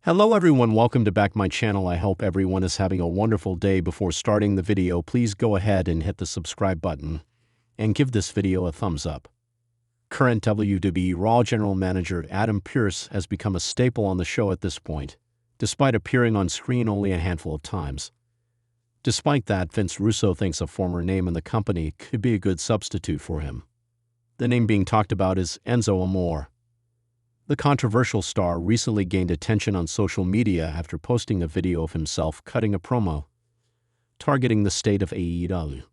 Hello everyone, welcome to back my channel. I hope everyone is having a wonderful day. Before starting the video, please go ahead and hit the subscribe button and give this video a thumbs up. Current WWE Raw General Manager Adam Pearce has become a staple on the show at this point, despite appearing on screen only a handful of times. Despite that, Vince Russo thinks a former name in the company could be a good substitute for him. The name being talked about is Enzo Amore. The controversial star recently gained attention on social media after posting a video of himself cutting a promo, targeting the state of AEW.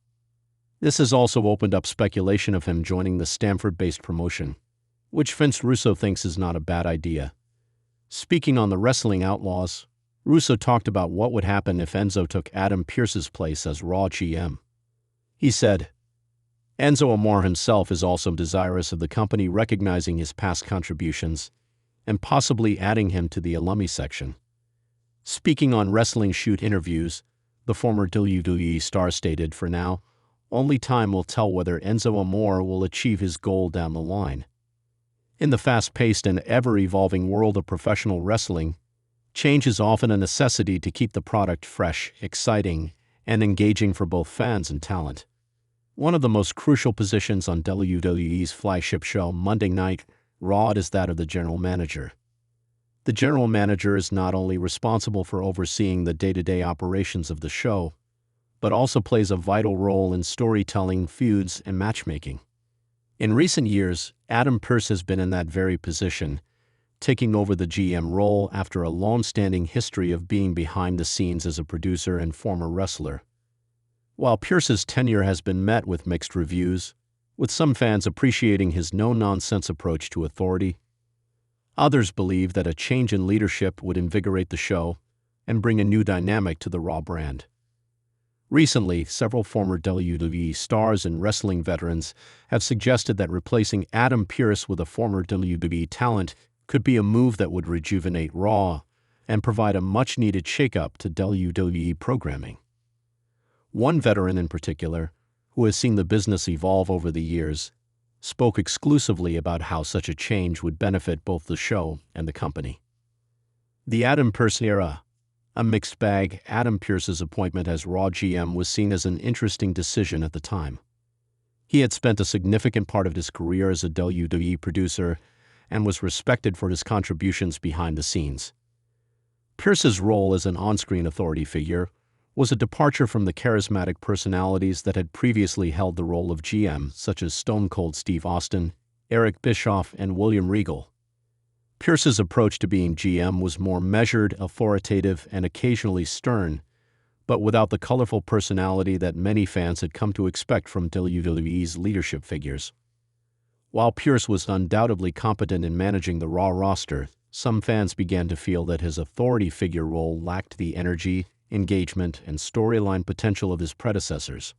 This has also opened up speculation of him joining the Stamford-based promotion, which Vince Russo thinks is not a bad idea. Speaking on the Wrestling Outlaws, Russo talked about what would happen if Enzo took Adam Pearce's place as Raw GM. He said, Enzo Amore himself is also desirous of the company recognizing his past contributions and possibly adding him to the alumni section. Speaking on Wrestling Shoot interviews, the former WWE star stated, "For now, only time will tell whether Enzo Amore will achieve his goal down the line." In the fast-paced and ever-evolving world of professional wrestling, change is often a necessity to keep the product fresh, exciting, and engaging for both fans and talent. One of the most crucial positions on WWE's flagship show, Monday Night Raw, is that of the general manager. The general manager is not only responsible for overseeing the day-to-day operations of the show, but also plays a vital role in storytelling, feuds, and matchmaking. In recent years, Adam Pearce has been in that very position, taking over the GM role after a long-standing history of being behind the scenes as a producer and former wrestler. While Pearce's tenure has been met with mixed reviews, with some fans appreciating his no-nonsense approach to authority, others believe that a change in leadership would invigorate the show and bring a new dynamic to the Raw brand. Recently, several former WWE stars and wrestling veterans have suggested that replacing Adam Pearce with a former WWE talent could be a move that would rejuvenate Raw and provide a much-needed shakeup to WWE programming. One veteran in particular, who has seen the business evolve over the years, spoke exclusively about how such a change would benefit both the show and the company. The Adam Pearce era, a mixed bag. Adam Pearce's appointment as Raw GM was seen as an interesting decision at the time. He had spent a significant part of his career as a WWE producer and was respected for his contributions behind the scenes. Pearce's role as an on-screen authority figure was a departure from the charismatic personalities that had previously held the role of GM, such as Stone Cold Steve Austin, Eric Bischoff, and William Regal. Pearce's approach to being GM was more measured, authoritative, and occasionally stern, but without the colorful personality that many fans had come to expect from WWE's leadership figures. While Pearce was undoubtedly competent in managing the Raw roster, some fans began to feel that his authority figure role lacked the energy, engagement, and storyline potential of his predecessors.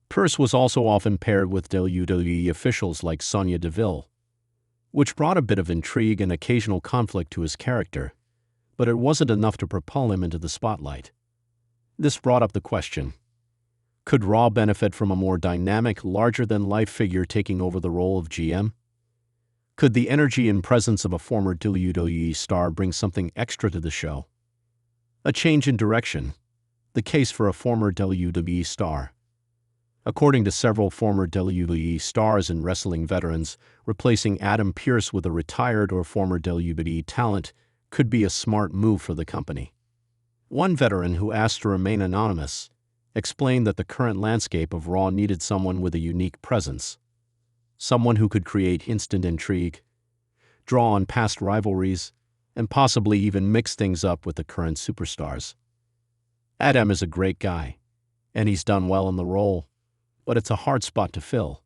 Pearce was also often paired with WWE officials like Sonya Deville, which brought a bit of intrigue and occasional conflict to his character, but it wasn't enough to propel him into the spotlight. This brought up the question, could Raw benefit from a more dynamic, larger-than-life figure taking over the role of GM? Could the energy and presence of a former WWE star bring something extra to the show? A change in direction, the case for a former WWE star. According to several former WWE stars and wrestling veterans, replacing Adam Pearce with a retired or former WWE talent could be a smart move for the company. One veteran, who asked to remain anonymous, explained that the current landscape of Raw needed someone with a unique presence, someone who could create instant intrigue, draw on past rivalries, and possibly even mix things up with the current superstars. Adam is a great guy, and he's done well in the role, but it's a hard spot to fill.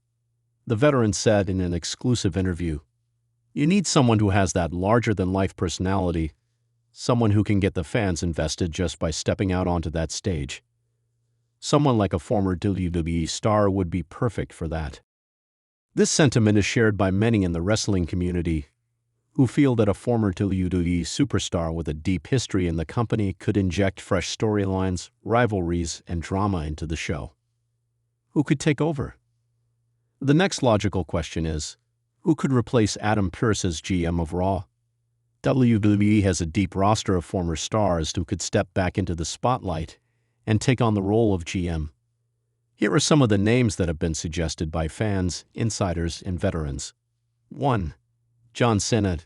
The veteran said in an exclusive interview, "You need someone who has that larger-than-life personality, someone who can get the fans invested just by stepping out onto that stage. Someone like a former WWE star would be perfect for that." This sentiment is shared by many in the wrestling community, who feel that a former WWE superstar with a deep history in the company could inject fresh storylines, rivalries, and drama into the show. Who could take over? The next logical question is, who could replace Adam Pearce as GM of Raw? WWE has a deep roster of former stars who could step back into the spotlight and take on the role of GM. Here are some of the names that have been suggested by fans, insiders, and veterans. 1. John Cena.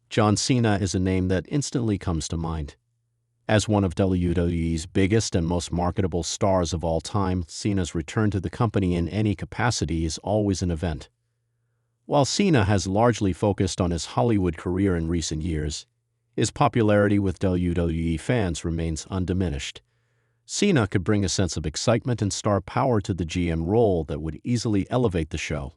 John Cena is a name that instantly comes to mind. As one of WWE's biggest and most marketable stars of all time, Cena's return to the company in any capacity is always an event. While Cena has largely focused on his Hollywood career in recent years, his popularity with WWE fans remains undiminished. Cena could bring a sense of excitement and star power to the GM role that would easily elevate the show.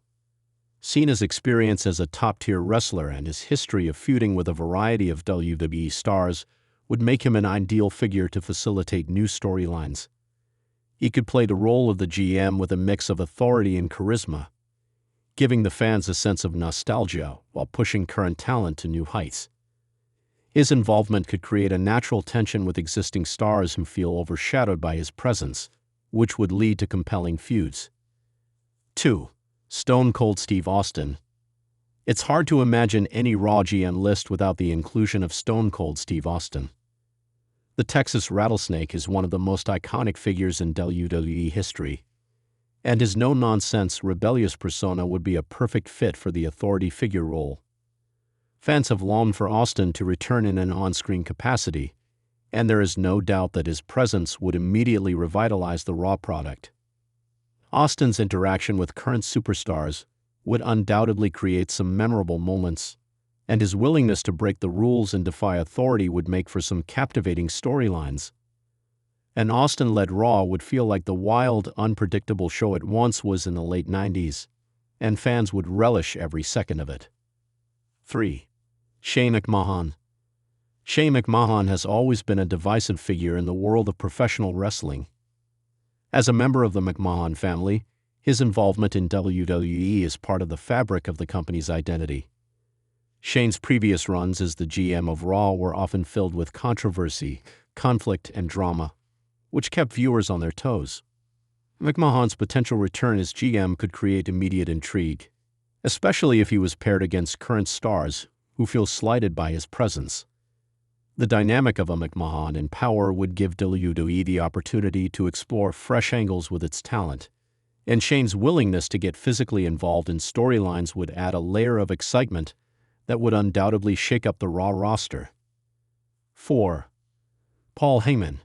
Cena's experience as a top-tier wrestler and his history of feuding with a variety of WWE stars would make him an ideal figure to facilitate new storylines. He could play the role of the GM with a mix of authority and charisma, giving the fans a sense of nostalgia while pushing current talent to new heights. His involvement could create a natural tension with existing stars who feel overshadowed by his presence, which would lead to compelling feuds. 2. Stone Cold Steve Austin. It's hard to imagine any Raw GM list without the inclusion of Stone Cold Steve Austin. The Texas Rattlesnake is one of the most iconic figures in WWE history, and his no-nonsense, rebellious persona would be a perfect fit for the authority figure role. Fans have longed for Austin to return in an on-screen capacity, and there is no doubt that his presence would immediately revitalize the Raw product. Austin's interaction with current superstars would undoubtedly create some memorable moments, and his willingness to break the rules and defy authority would make for some captivating storylines. An Austin-led Raw would feel like the wild, unpredictable show it once was in the late 90s, and fans would relish every second of it. 3. Shane McMahon. Shane McMahon has always been a divisive figure in the world of professional wrestling. As a member of the McMahon family, his involvement in WWE is part of the fabric of the company's identity. Shane's previous runs as the GM of Raw were often filled with controversy, conflict, and drama, which kept viewers on their toes. McMahon's potential return as GM could create immediate intrigue, especially if he was paired against current stars who feel slighted by his presence. The dynamic of a McMahon in power would give WWE the opportunity to explore fresh angles with its talent, and Shane's willingness to get physically involved in storylines would add a layer of excitement that would undoubtedly shake up the Raw roster. 4. Paul Heyman.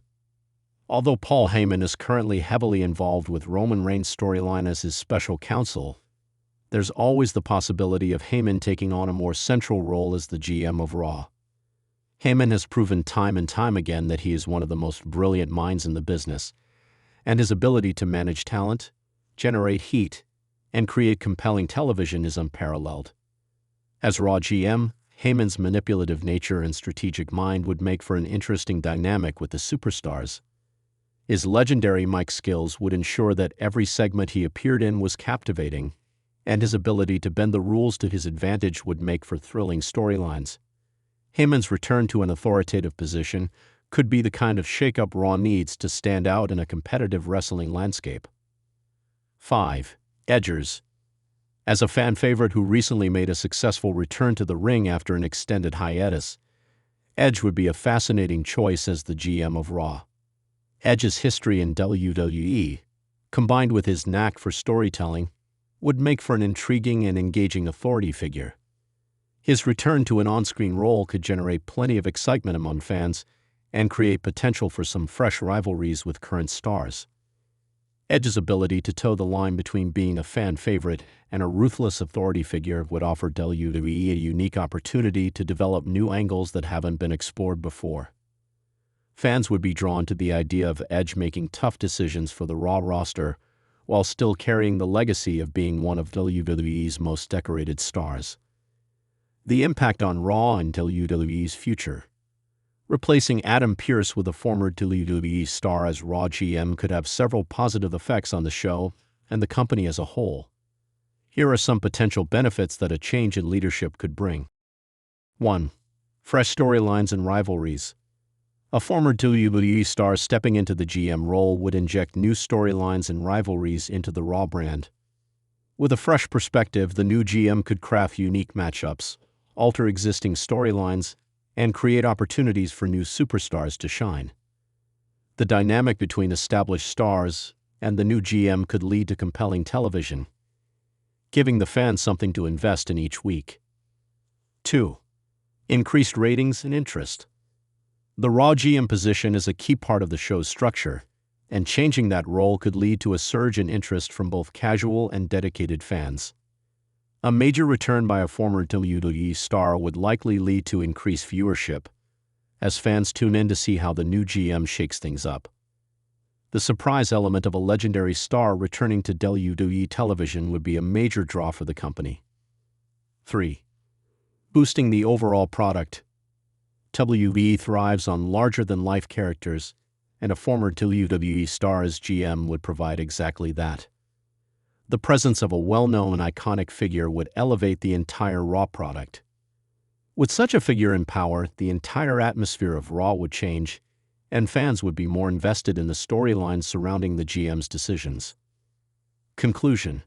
Although Paul Heyman is currently heavily involved with Roman Reigns' storyline as his special counsel, there's always the possibility of Heyman taking on a more central role as the GM of Raw. Heyman has proven time and time again that he is one of the most brilliant minds in the business, and his ability to manage talent, generate heat, and create compelling television is unparalleled. As Raw GM, Heyman's manipulative nature and strategic mind would make for an interesting dynamic with the superstars. His legendary mic skills would ensure that every segment he appeared in was captivating, and his ability to bend the rules to his advantage would make for thrilling storylines. Heyman's return to an authoritative position could be the kind of shake-up Raw needs to stand out in a competitive wrestling landscape. 5. Edgers. As a fan favorite who recently made a successful return to the ring after an extended hiatus, Edge would be a fascinating choice as the GM of Raw. Edge's history in WWE, combined with his knack for storytelling, would make for an intriguing and engaging authority figure. His return to an on-screen role could generate plenty of excitement among fans and create potential for some fresh rivalries with current stars. Edge's ability to toe the line between being a fan favorite and a ruthless authority figure would offer WWE a unique opportunity to develop new angles that haven't been explored before. Fans would be drawn to the idea of Edge making tough decisions for the Raw roster while still carrying the legacy of being one of WWE's most decorated stars. The impact on Raw and WWE's future. Replacing Adam Pearce with a former WWE star as Raw GM could have several positive effects on the show and the company as a whole. Here are some potential benefits that a change in leadership could bring. 1. Fresh storylines and rivalries. A former WWE star stepping into the GM role would inject new storylines and rivalries into the Raw brand. With a fresh perspective, the new GM could craft unique matchups, alter existing storylines, and create opportunities for new superstars to shine. The dynamic between established stars and the new GM could lead to compelling television, giving the fans something to invest in each week. 2. Increased ratings and interest. The Raw GM position is a key part of the show's structure, and changing that role could lead to a surge in interest from both casual and dedicated fans. A major return by a former WWE star would likely lead to increased viewership, as fans tune in to see how the new GM shakes things up. The surprise element of a legendary star returning to WWE television would be a major draw for the company. 3. Boosting the overall product. WWE thrives on larger-than-life characters, and a former WWE star as GM would provide exactly that. The presence of a well-known iconic figure would elevate the entire Raw product. With such a figure in power, the entire atmosphere of Raw would change, and fans would be more invested in the storylines surrounding the GM's decisions. Conclusion.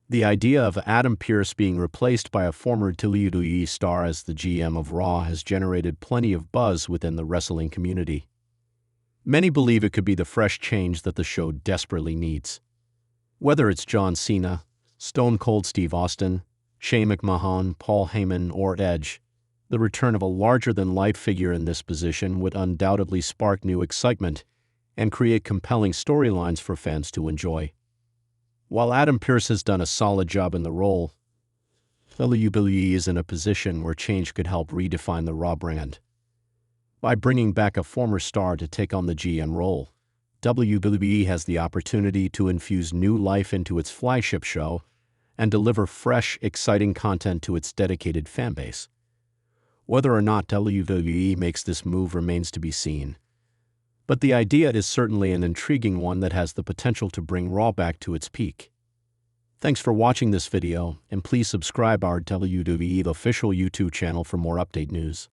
The idea of Adam Pearce being replaced by a former WWE star as the GM of Raw has generated plenty of buzz within the wrestling community. Many believe it could be the fresh change that the show desperately needs. Whether it's John Cena, Stone Cold Steve Austin, Shane McMahon, Paul Heyman, or Edge, the return of a larger-than-life figure in this position would undoubtedly spark new excitement and create compelling storylines for fans to enjoy. While Adam Pearce has done a solid job in the role, WWE is in a position where change could help redefine the Raw brand. By bringing back a former star to take on the GM role, WWE has the opportunity to infuse new life into its flagship show and deliver fresh, exciting content to its dedicated fanbase. Whether or not WWE makes this move remains to be seen, but the idea is certainly an intriguing one that has the potential to bring Raw back to its peak. Thanks for watching this video, and please subscribe our WWE official YouTube channel for more update news.